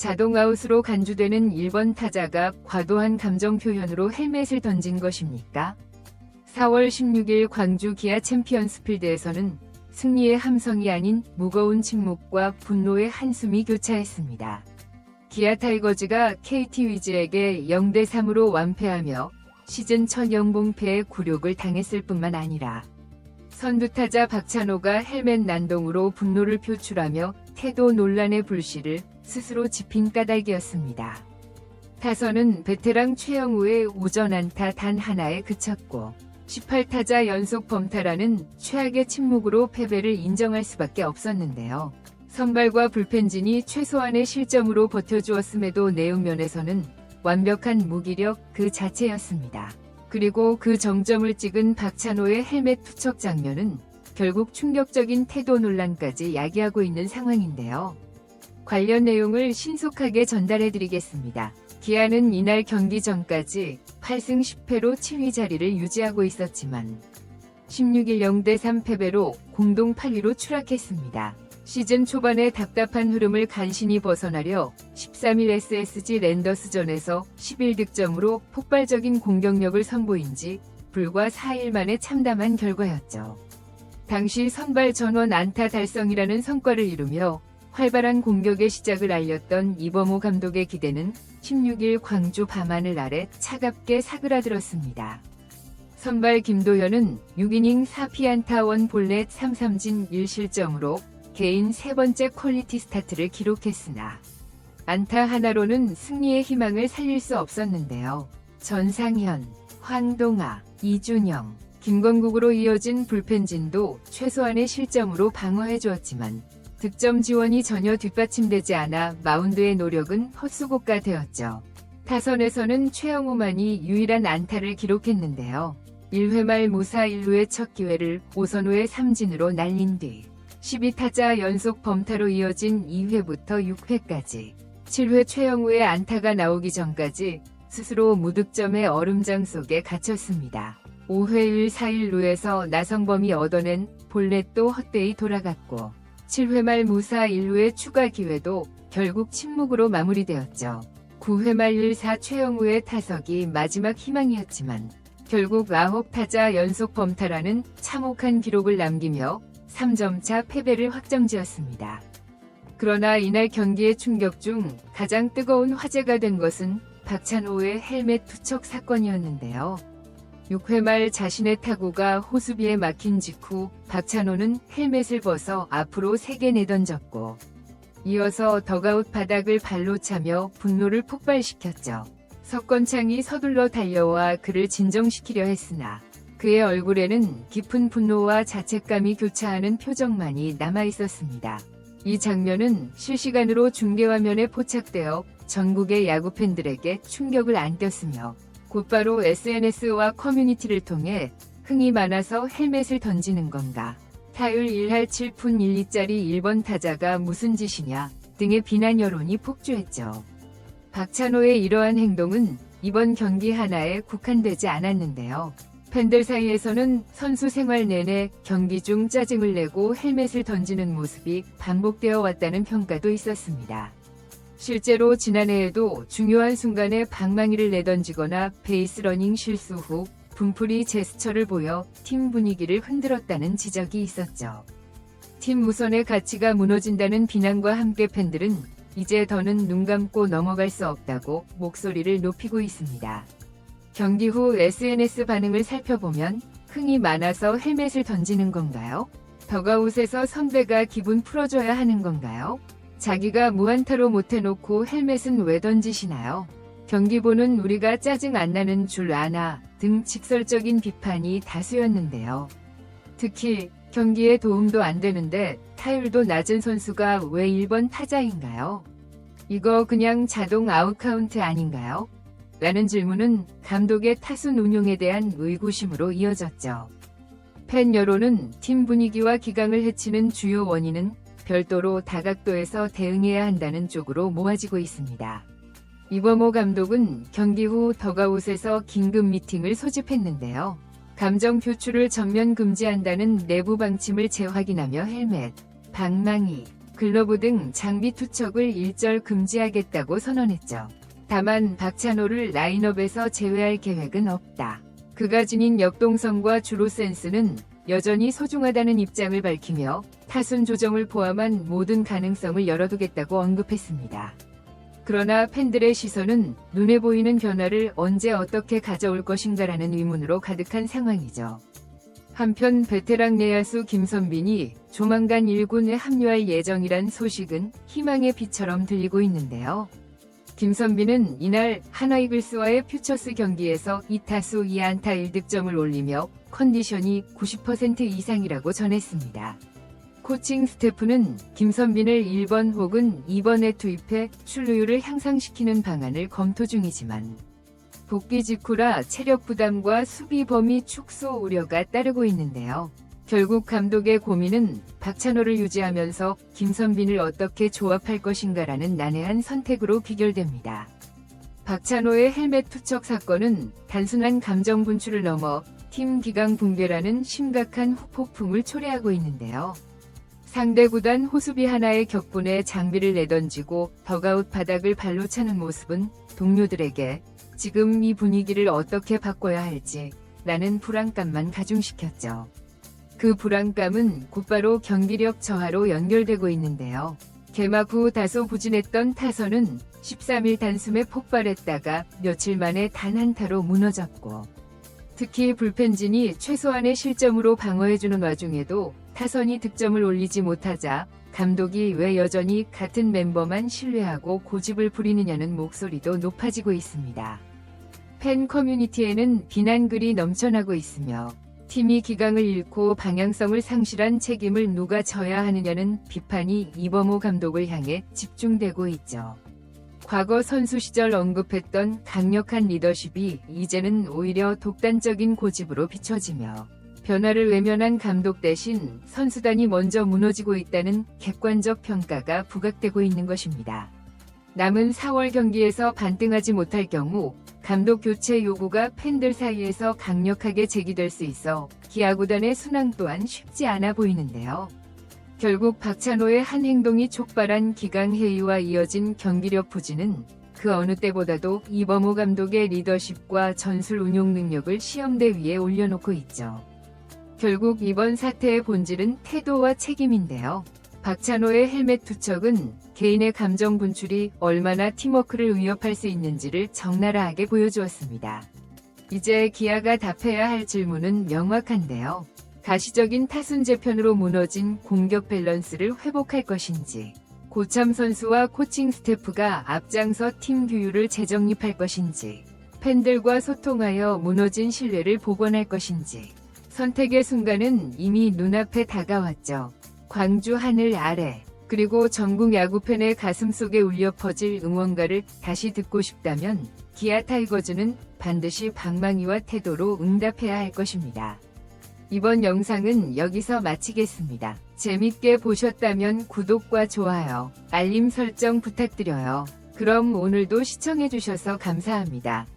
자동 아웃으로 간주되는 1번 타자가 과도한 감정 표현으로 헬멧을 던진 것입니까? 4월 16일 광주 기아 챔피언스필드에서는 승리의 함성이 아닌 무거운 침묵과 분노의 한숨이 교차했습니다. 기아 타이거즈가 KT 위즈에게 0대3으로 완패하며 시즌 첫 영봉패에 굴욕을 당했을 뿐만 아니라 선두타자 박찬호가 헬멧 난동으로 분노를 표출하며 태도 논란의 불씨를 스스로 지핀 까닭이었습니다. 타선은 베테랑 최영우의 오전 안타 단 하나에 그쳤고 18타자 연속 범타라는 최악의 침묵으로 패배를 인정할 수밖에 없었는데요. 선발과 불펜진이 최소한의 실점으로 버텨주었음에도 내용 면에서는 완벽한 무기력 그 자체였습니다. 그리고 그 정점을 찍은 박찬호의 헬멧 투척 장면은 결국 충격적인 태도 논란까지 야기하고 있는 상황인데요. 관련 내용을 신속하게 전달해드리겠습니다. 기아는 이날 경기 전까지 8승 10패로 7위 자리를 유지하고 있었지만 16일 0대3 패배로 공동 8위로 추락했습니다. 시즌 초반의 답답한 흐름을 간신히 벗어나려 13일 SSG 랜더스전에서 11득점으로 폭발적인 공격력을 선보인 지 불과 4일 만에 참담한 결과였죠. 당시 선발 전원 안타 달성이라는 성과를 이루며 활발한 공격의 시작을 알렸던 이범호 감독의 기대는 16일 광주 밤하늘 아래 차갑게 사그라들었습니다. 선발 김도현은 6이닝 4피안타 1볼넷 3삼진 1실점으로 개인 세 번째 퀄리티 스타트를 기록했으나 안타 하나로는 승리의 희망을 살릴 수 없었는데요. 전상현, 황동아, 이준영, 김건국으로 이어진 불펜진도 최소한의 실점으로 방어해주었지만 득점 지원이 전혀 뒷받침되지 않아 마운드의 노력은 헛수고가 되었죠. 타선에서는 최영우만이 유일한 안타를 기록했는데요. 1회 말 무사 1루의 첫 기회를 오선우의 삼진으로 날린 뒤 12타자 연속 범타로 이어진 2회부터 6회까지 7회 최영우의 안타가 나오기 전까지 스스로 무득점의 얼음장 속에 갇혔습니다. 5회 1, 4일루에서 나성범이 얻어낸 볼넷도 헛되이 돌아갔고 7회 말 무사 1루의 추가 기회도 결국 침묵으로 마무리되었죠. 9회 말 1, 4 최영우의 타석이 마지막 희망이었지만 결국 9타자 연속 범타라는 참혹한 기록을 남기며 3점차 패배를 확정지었습니다. 그러나 이날 경기의 충격 중 가장 뜨거운 화제가 된 것은 박찬호의 헬멧 투척 사건이었는데요. 6회 말 자신의 타구가 호수비에 막힌 직후 박찬호는 헬멧을 벗어 앞으로 3개 내던졌고 이어서 덕아웃 바닥을 발로 차며 분노를 폭발시켰죠. 석건창이 서둘러 달려와 그를 진정시키려 했으나 그의 얼굴에는 깊은 분노와 자책감이 교차하는 표정만이 남아있었습니다. 이 장면은 실시간으로 중계화면에 포착되어 전국의 야구팬들에게 충격을 안겼으며 곧바로 SNS와 커뮤니티를 통해 흥이 많아서 헬멧을 던지는 건가? 타율 1할 7푼 1리짜리 1번 타자가 무슨 짓이냐? 등의 비난 여론이 폭주했죠. 박찬호의 이러한 행동은 이번 경기 하나에 국한되지 않았는데요. 팬들 사이에서는 선수 생활 내내 경기 중 짜증을 내고 헬멧을 던지는 모습이 반복되어 왔다는 평가도 있었습니다. 실제로 지난해에도 중요한 순간에 방망이를 내던지거나 베이스러닝 실수 후 분풀이 제스처를 보여 팀 분위기를 흔들었다는 지적이 있었죠. 팀 우선의 가치가 무너진다는 비난과 함께 팬들은 이제 더는 눈 감고 넘어갈 수 없다고 목소리를 높이고 있습니다. 경기 후 SNS 반응을 살펴보면 흥이 많아서 헬멧을 던지는 건가요? 덕아웃에서 선배가 기분 풀어줘야 하는 건가요? 자기가 무안타로 못해놓고 헬멧은 왜 던지시나요? 경기 보는 우리가 짜증 안 나는 줄 아나 등 직설적인 비판이 다수였는데요. 특히 경기에 도움도 안 되는데 타율도 낮은 선수가 왜 1번 타자인가요? 이거 그냥 자동 아웃 카운트 아닌가요? 라는 질문은 감독의 타순 운용에 대한 의구심으로 이어졌죠. 팬 여론은 팀 분위기와 기강을 해치는 주요 원인은 별도로 다각도에서 대응해야 한다는 쪽으로 모아지고 있습니다. 이범호 감독은 경기 후 덕아웃에서 긴급 미팅을 소집했는데요. 감정 표출을 전면 금지한다는 내부 방침을 재확인하며 헬멧, 방망이, 글러브 등 장비 투척을 일절 금지하겠다고 선언했죠. 다만 박찬호를 라인업에서 제외할 계획은 없다. 그가 지닌 역동성과 주루 센스는 여전히 소중하다는 입장을 밝히며 타순 조정을 포함한 모든 가능성을 열어두겠다고 언급했습니다. 그러나 팬들의 시선은 눈에 보이는 변화를 언제 어떻게 가져올 것인가라는 의문으로 가득한 상황이죠. 한편 베테랑 내야수 김선빈이 조만간 1군에 합류할 예정이란 소식은 희망의 빛처럼 들리고 있는데요. 김선빈은 이날 하나이글스와의 퓨처스 경기에서 2타수 2안타 1득점을 올리며 컨디션이 90% 이상이라고 전했습니다. 코칭 스태프는 김선빈을 1번 혹은 2번에 투입해 출루율을 향상시키는 방안을 검토 중이지만 복귀 직후라 체력 부담과 수비 범위 축소 우려가 따르고 있는데요. 결국 감독의 고민은 박찬호를 유지하면서 김선빈을 어떻게 조합할 것인가라는 난해한 선택으로 귀결됩니다. 박찬호의 헬멧 투척 사건은 단순한 감정 분출을 넘어 팀 기강 붕괴라는 심각한 후폭풍을 초래하고 있는데요. 상대 구단 호수비 하나의 격분에 장비를 내던지고 덕아웃 바닥을 발로 차는 모습은 동료들에게 지금 이 분위기를 어떻게 바꿔야 할지 라는 불안감만 가중시켰죠. 그 불안감은 곧바로 경기력 저하로 연결되고 있는데요. 개막 후 다소 부진했던 타선은 13일 단숨에 폭발했다가 며칠 만에 단 한타로 무너졌고 특히 불펜진이 최소한의 실점으로 방어해주는 와중에도 타선이 득점을 올리지 못하자 감독이 왜 여전히 같은 멤버만 신뢰하고 고집을 부리느냐는 목소리도 높아지고 있습니다. 팬 커뮤니티에는 비난글이 넘쳐나고 있으며 팀이 기강을 잃고 방향성을 상실한 책임을 누가 져야 하느냐는 비판이 이범호 감독을 향해 집중되고 있죠. 과거 선수 시절 언급했던 강력한 리더십이 이제는 오히려 독단적인 고집으로 비춰지며 변화를 외면한 감독 대신 선수단이 먼저 무너지고 있다는 객관적 평가가 부각되고 있는 것입니다. 남은 4월 경기에서 반등하지 못할 경우 감독 교체 요구가 팬들 사이에서 강력하게 제기될 수 있어 기아구단의 순항 또한 쉽지 않아 보이는데요. 결국 박찬호의 한 행동이 촉발한 기강 해이와 이어진 경기력 부진은 그 어느 때보다도 이범호 감독의 리더십과 전술 운용 능력을 시험대 위에 올려놓고 있죠. 결국 이번 사태의 본질은 태도와 책임인데요. 박찬호의 헬멧 투척은 개인의 감정 분출이 얼마나 팀워크를 위협할 수 있는지를 적나라하게 보여주었습니다. 이제 기아가 답해야 할 질문은 명확한데요. 가시적인 타순 재편으로 무너진 공격 밸런스를 회복할 것인지, 고참 선수와 코칭 스태프가 앞장서 팀 규율을 재정립할 것인지, 팬들과 소통하여 무너진 신뢰를 복원할 것인지, 선택의 순간은 이미 눈앞에 다가왔죠. 광주 하늘 아래, 그리고 전국 야구팬의 가슴속에 울려 퍼질 응원가를 다시 듣고 싶다면 기아 타이거즈는 반드시 방망이와 태도로 응답해야 할 것입니다. 이번 영상은 여기서 마치겠습니다. 재밌게 보셨다면 구독과 좋아요, 알림 설정 부탁드려요. 그럼 오늘도 시청해주셔서 감사합니다.